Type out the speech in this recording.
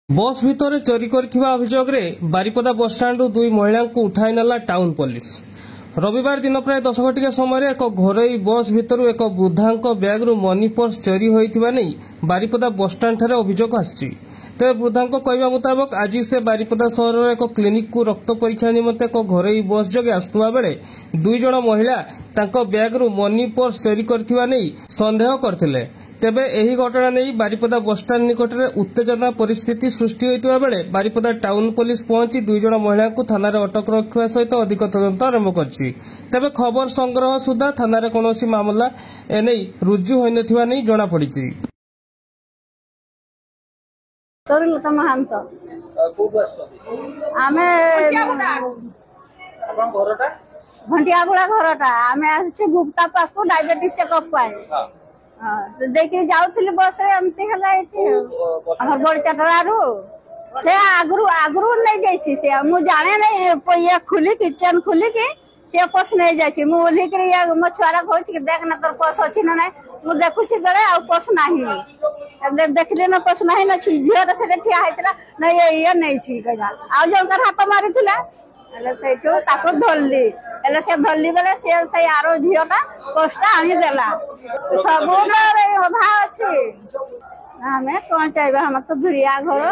बस भितर चोरी करथिबा अभियोग रे बारिपदा बस स्टाण्ड दुई महिला को उठाई नेला टाउन पुलिस। रविवार दिन प्राय 10 घटिका समय एक घरोई बस भितर एक वृद्धा बैग रु मनी पर्स चोरी होइथिबा नै बारिपदा बस स्टाण्ड ठारे अभियोग आछि। तेज वृद्धा कहवा मुताबक आज से बारिपदा सहर एक क्लिनिक को रक्त परीक्षा निमंते एक घरोई बस जोगे आसुवा बेले दुई जण महिला तांको बैग रु मनी पर्स चोरी करथिबा नै संदेह करथिले। तेबे एही घटना नहीं बारिपदा बस स्टाण्ड निकट में उत्तेजना परिस्थिति सृष्टि होइतिबा बेले बारिपदा टाउन पुलिस पहुंची दुई जण महिला को थाना रे अटक रखिबा सहित अधिक तदंत आरंभ करछि। तेबे खबर संग्रह सुधा थाना रे कोनोसी मामला एनै रुजु होई नथिबा नै जणा पड़िछि। तरुलता महांत आमे आपन घरटा घंटिया बुला घरटा आमे आछि गुप्ता पाखु डायबिटीज चेकअप पाए देखि जाउथिली बस रे एमती हला एठी हमर बड़ चटरारू से आगरू नहीं जाइछि से मु जाने नहीं ये खुली किचन खुली के से पस नहीं जाइछि मु ओली के या म छुआरा कहै कि देख ना तोर पस अछि ना नहीं मु देखुछि बेले आ पस नाही देखले ना पस नाही ना छी झियोटा से ठिया हैतला नहीं ये नहीं छी कहला आ जंकर हाथ मारिथिला एले सेठो ताको धरली एले से धरली बेले से आरो झियोटा पोस्टा आनी देला सब रे ओधा अछि हमें कौन चाहिए हम तो धुरिया घर।